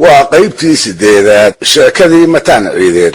waa qaybtii sideedaad sheekadii mataan ciideed.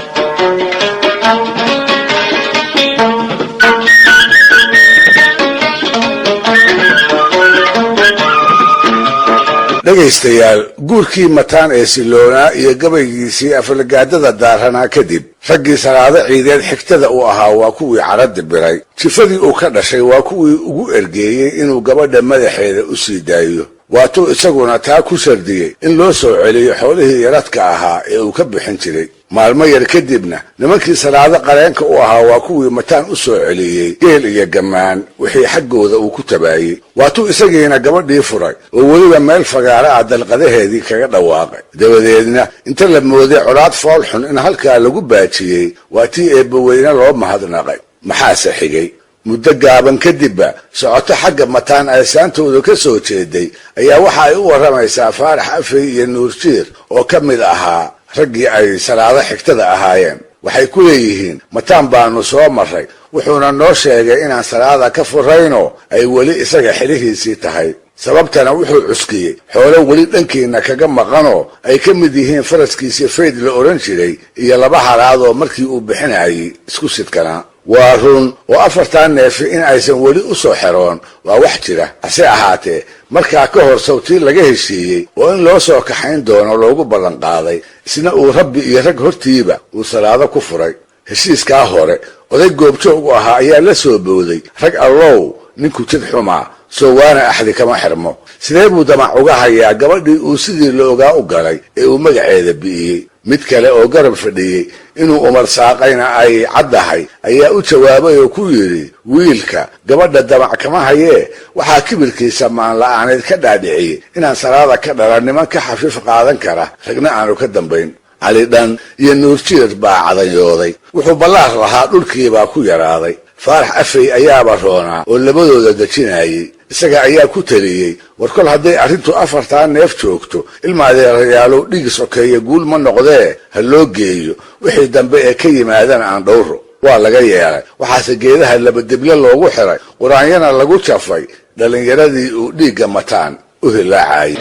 dhegaystayaal, guurkii mataan ee siloonaa iyo gabaygiisii afalagaadada daaranaa kadib raggii salaado ciideed xigtada u ahaa waa kuwii caradi biray. jifadii uu ka dhashay waa kuwii ugu ergeeyey inuu gabadha madaxeeda u sii daayo. waatuu isaguna taa ku shardiyey in loo soo celiyo xoolihii yaradka ahaa ee uu ka bixin jiray. maalmo yar kadibna nimankii salaado qareenka u ahaa waa kuwii mataan u soo celiyey geel iyo gammaan wixii xaggooda uu ku tabaayey. waatuu isagiina gabadhii furay oo weliba meel fagaara ah dalqadaheedii kaga dhawaaqay. dabadeedna inta la mooday colaad fool xun in halkaa lagu baajiyey waa tii eebbaweyne loo mahadnaqay. maxaase xigay? muddo gaaban kadibba socoto xagga mataan ay saantooda ka soo jeeday ayaa waxa ay u warramaysaa faarax afey iyo nuurjiir oo ka mid ahaa raggii ay salaado xigtada ahaayeen. waxay ku leeyihiin mataan baanu soo marray, wuxuuna noo sheegay inaan salaada ka furayno ay weli isaga xilihiisii tahay. sababtana wuxuu cuskiyey xoolo weli dhankiina kaga maqanoo ay ka mid yihiin faraskiisii fayd la odhan jiray iyo 2 halaad oo markii uu bixinayay isku sidkanaa. waa run oo 4 neefi in aysan weli u soo xeroon waa wax jira. hase ahaatee markaa ka hor sawtii laga heshiiyey oo in loo soo kaxayn doono loogu ballan qaaday, isna uu rabbi iyo rag hortiiba uu salaado ku furay. heshiiskaa hore oday goobjoog u ahaa ayaa la soo booday, rag allow ninku jid xumaa soo waana axdi kama xirmo. sidee buu damac uga hayaa gabadhii uu sidii la ogaa u galay ee uu magaceeda bi'iyey? mid kale oo garab fadhiyey inuu umar saaqayna ay caddahay ayaa u jawaabay oo ku yidhi, wiilka gabadha damac kama hayee waxaa kibirkiisa maan la'aaneed ka dhaadhiciyey inaan salaada ka dhalan niman ka xafiif qaadan kara ragna aanu ka dambayn. cali dhan iyo nuurjiir baa cadanyooday. wuxuu ballaar lahaa dhulkiibaa ku yaraaday. faarax afey ayaaba roonaa oo labadooda dejinayey. isaga ayaa ku taliyey, war kol hadday arrintu 4 neef joogto ilmaadeerayaalow dhigi sokeeye guul ma noqdee ha loo geeyo, wixii dambe ee ka yimaadana aan dhowro. waa laga yeelay. waxaase geedaha labadeble loogu xiray, quraanyana lagu jafay dhallinyaradii uu dhiigga mataan u hilaacayay.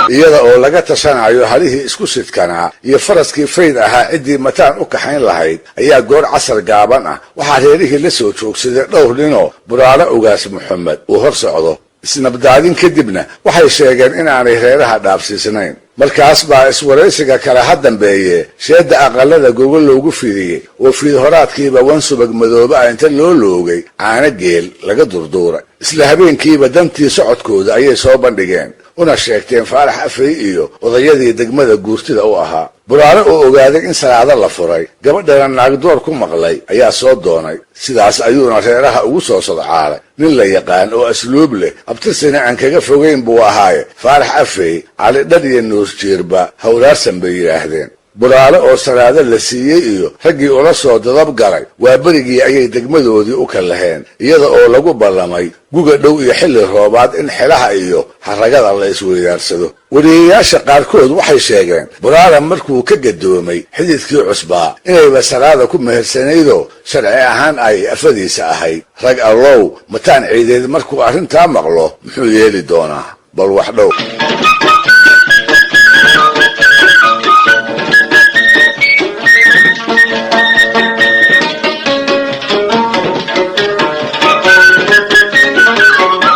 iyada oo laga tashanayo halihii isku sidkanaa iyo faraskii fayd ahaa ciddii mataan u kaxayn lahayd ayaa goor casar gaaban ah waxaa reerihii la soo joogsaday dhowr ninoo buraale ugaas maxamed uu hor socdo. isnabdaadin kadibna waxay sheegeen inaanay reeraha dhaafsiisnayn. markaas baa iswaraysiga kale ha dambeeye sheedda aqalada gogol loogu fidiyey oo fiidhoraadkiiba 1 subag madoobe ah inta loo loogay caano geel laga durduuray. isla habeenkiiba dantii socodkooda ayay soo bandhigeen una sheegteen faarax afey iyo odayadii degmada guurtida u ahaa. buraale oo ogaaday in salaado la furay, gabadhana naagdoor ku maqlay ayaa soo doonay. sidaas ayuuna reeraha ugu soo sodcaalay. nin la yaqaan oo asluub leh, abtirsina aan kaga fogayn buu ahaaye faarax afey cali dhan iyo nuurjiirba hawlaarsan bay yidhaahdeen. buraale oo salaado la siiyey iyo raggii ula soo dadab galay waa berigii ayay degmadoodii u kalaheen, iyada oo lagu ballamay guga dhow iyo xilli roobaad in xelaha iyo haragada la isweydaarsado. wariyayaasha qaarkood waxay sheegeen buraale markuu ka gadoomay xididkii cusbaa inayba salaada ku mehersanaydoo sharci ahaan ay afadiisa ahayd. rag allow mataan ciideed markuu arrintaa maqlo muxuu yeeli doonaa? bal wax dhow.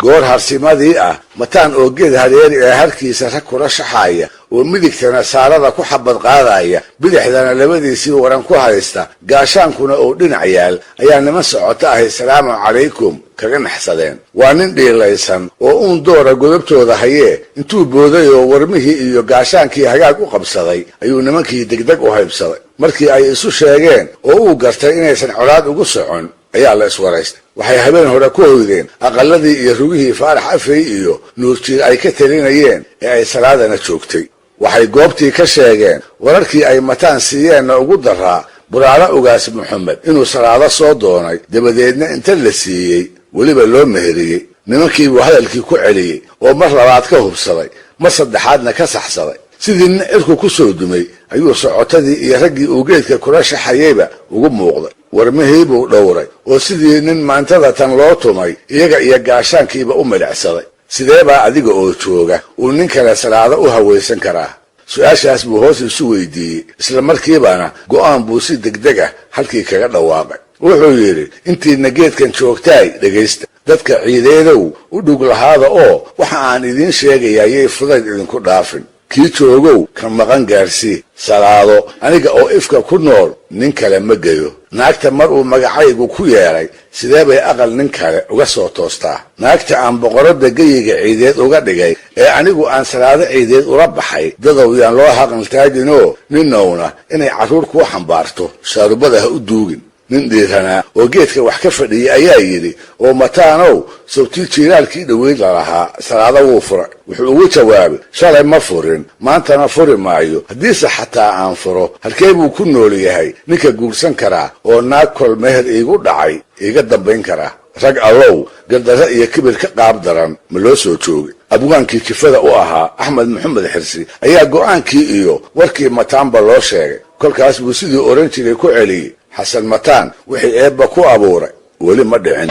goor harsimadii ah mataan oo geed hareeri ee harkiisa rag kula shaxaaya oo midigtana saarada ku xabad qaadaya, bidixdana labadiisii waran ku haysta, gaashaankuna oo dhinac yaal ayaa niman socoto ahay salaamu calaykum kaga naxsadeen. waa nin dhiilaysan oo uun doora godobtooda hayee intuu booday oo warmihii iyo gaashaankii hagaag u qabsaday ayuu nimankii degdeg u haybsaday. markii ay isu sheegeen oo uu gartay inaysan colaad ugu socon ayaa la iswaraystay. waxay habeen hore ku hoydeen aqaladii iyo rugihii faarax afey iyo nuurjiir ay ka talinayeen ee ay salaadana joogtay. waxay goobtii ka sheegeen wararkii ay mataan siiyeenna ugu daraa buraale ugaas maxamed inuu salaado soo doonay, dabadeedna inta la siiyey weliba loo meheriyey nimankiibuu hadalkii ku celiyey oo mar labaad ka hubsaday mar saddexaadna ka saxsaday sidii nin cirku ku soo dumay ayuu socotadii iyo raggii uu geedka kula shaxayeyba ugu muuqday warmihii buu dhowray oo sidii nin maantada tan loo tumay iyaga iyo gaashaankiiba u milicsaday sidee baa adiga oo jooga uu nin kale salaado u hawaysan karaa su-aashaas buu hoos isu weydiiyey isla markiibana go'aan buu si degdeg ah halkii kaga dhawaaqay wuxuu yidhi intiina geedkan joogtaay dhegaysta dadka ciideedow u dhug lahaada oo waxa aan idiin sheegayaa yay fudayd idinku dhaafin kii joogow ka maqan gaarsii salaado aniga oo ifka ku nool nin kale ma geyo naagta mar uu magacaygu ku yeedhay sidee bay aqal nin kale uga soo toostaa naagta aan boqoradda geyiga ciideed uga dhigay ee anigu aan salaado ciideed ula baxay dadow yaan loo haqaltaajinoo ninowna inay carruur kuu xambaarto shaarubada ha u duugin nin dhiiranaa oo geedka wax ka fadhiyey ayaa yidhi oo mataanow sawtii jiiraalkii dhoweyd lalahaa salaado wuu furay wuxuu ugu jawaabay shalay ma furin maantana furi maayo haddiise xataa aan furo halkee buu ku nool yahay ninka guursan karaa oo naag kol meher iigu dhacay iiga dambayn karaa rag allow gardarre iyo kibir ka qaab daran ma loo soo joogay abwaankii jifada u ahaa axmed maxamed xirsi ayaa go'aankii iyo warkii mataanba loo sheegay kolkaas buu sidii oran jiray ku celiyey xasan mataan wixii eebba ku abuuray weli ma dhicin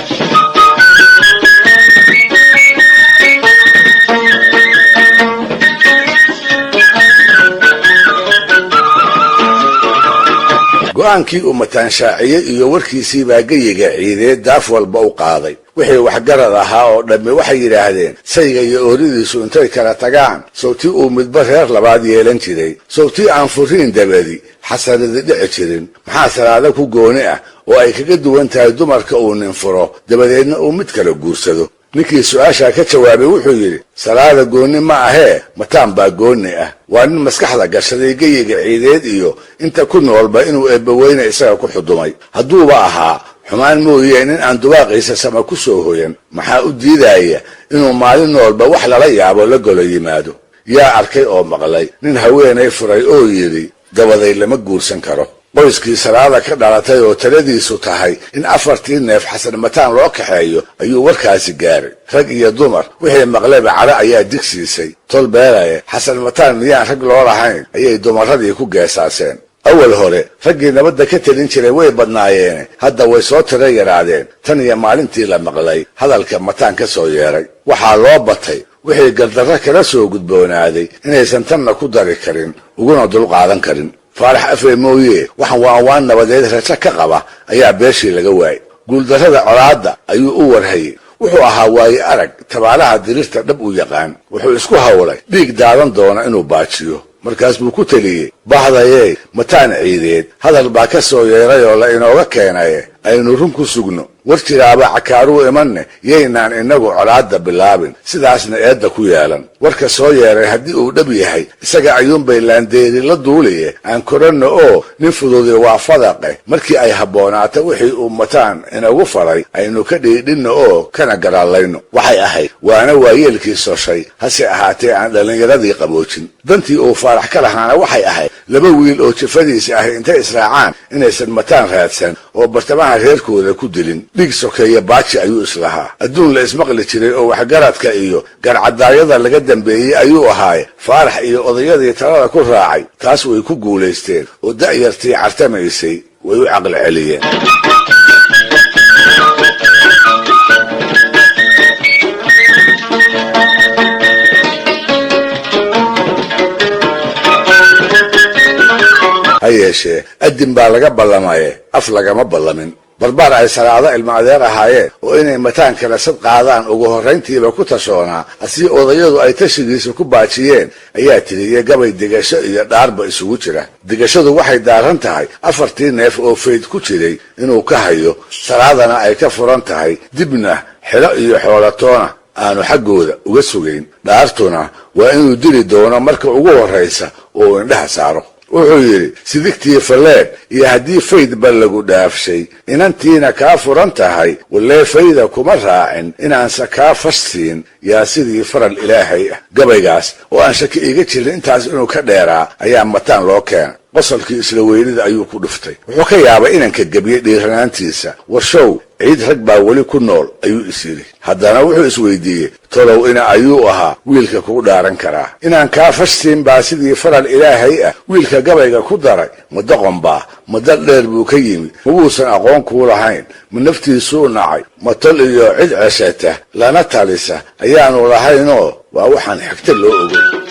go'aankii uu mataan shaaciyey iyo warkiisii baa geyiga ciideed daaf walba u qaaday wixii waxgarad ahaa oo dhammi waxay yidhaahdeen sayga iyo ooridiisu intay kala tagaan sawtii uu midba reer labaad yeelan jiray sawtii aan furiin dabadi xasanadi dhici jirin maxaa salaado ku gooni ah oo ay kaga duwan tahay dumarka uu nin furo dabadeedna uu mid kala guursado ninkii su-aashaa ka jawaabay wuxuu yidhi salaada goonni ma ahee mataan baa goonni ah waa nin maskaxda gashaday geyiga ciideed iyo inta ku noolba inuu eebbaweyne isaga ku xudumay hadduuba ahaa xumaan mooyee nin aan dubaaqiisa sama ku soo hoyan maxaa u diidaya inuu maalin noolba wax lala yaabo la golo yimaado yaa arkay oo maqlay nin haweenay furay oo yidhi dabaday lama guursan karo qoyskii salaada ka dhalatay oo taladiisu tahay in 4 neef xasan mataan loo kaxeeyo ayuu warkaasi gaaray rag iyo dumar wixii maqleba cara ayaa digsiisay tol beelaye xasan mataan miyaan rag loo lahayn ayay dumaradii ku geesaaseen awal hore raggii nabadda ka talin jiray way badnaayeen hadda way soo tira yaraadeen tan iyo maalintii la maqlay hadalka mataan ka soo yeeray waxaa loo batay wixii gardarro kala soo gudboonaaday inaysan tanna ku dari karin uguna dulqaadan karin faarax afee mooye waxaan waawaan nabadeed rajo ka qaba ayaa beeshii laga waayay guuldarrada colaadda ayuu u warhayay wuxuu ahaa waaye arag tabaalaha dirirta dhab u yaqaan wuxuu isku hawlay dhiig daadan doona inuu baajiyo markaas buu ku teliyey bahdayee mataan ciideed hadal baa ka soo yeeray oo la inooga keenaye aynu run ku sugno war jiraaba cakaaruu imanne yaynaan inagu colaadda bilaabin sidaasna eedda ku yeelan warka soo yeeray haddii uu dhab yahay isaga ayuunbay laandeeri la duuliye aan koranno oo nin fududi waa fadaqe markii ay habboonaato wixii uu mataan inagu faray aynu ka dhiidhinno oo kana garaallayno waxay ahayd waana waayeelkii soshay hase ahaatee aan dhallinyaradii qaboojin dantii uu faarax ka lahaana waxay ahayd 2 wiil oo jifadiisi ahy intay israacaan inaysan mataan raadsan oo bartamaha reerkooda ku dilin dhiig sokeeye baaji ayuu islahaa adduun la ismaqli jiray oo waxgaradka iyo garcadaayada laga dambeeyey ayuu ahaaye faarax iyo odayadii talada ku raacay taas way ku guulaysteen oo da'yartii cartamaysay way u caqli celiyeen hayeeshee adin baa laga ballamaye af lagama ballamin barbaar ay salaado ilma adeer ahaayeen oo inay mataan kala sad qaadaan ugu horrayntiiba ku tashoonaa asii odayadu ay tashigiisa ku baajiyeen ayaa tiriyey gabay digasho iyo dhaarba isugu jira digashadu waxay daaran tahay 4 neef oo fayd ku jiray inuu ka hayo salaadana ay ka furan tahay dibna xilo iyo xoolatoona aanu xaggooda uga sugayn dhaartuna waa inuu dili doono marka ugu horraysa oo indhaha saaro wuxuu yidhi sidigtii falleed iyo haddii faydba lagu dhaafshay inantiina kaa furan tahay wallee fayda kuma raacin inaanse kaa fashsiin yaa sidii faral ilaahay ah gabaygaas oo aan shaki iiga jirin intaas inuu ka dheeraa ayaa mataan loo keena qosolkii isla weynida ayuu ku dhuftay. wuxuu ka yaabay inanka gebiyey dhiiranaantiisa. warshow ciid rag baa weli ku nool ayuu is yidhi. haddana wuxuu isweydiiyey tolow ina ayuu ahaa wiilka kugu dhaaran karaa. inaan kaa fashtiin baa sidii faral ilaahay ah wiilka gabayga ku daray. ma doqon baa, ma dal dheer buu ka yimi, ma wuusan aqoon kuu lahayn, ma naftiisuu nacay, ma tol iyo cid ceshata lana talisa ayaanu lahaynoo waa waxaan xigta loo ogay.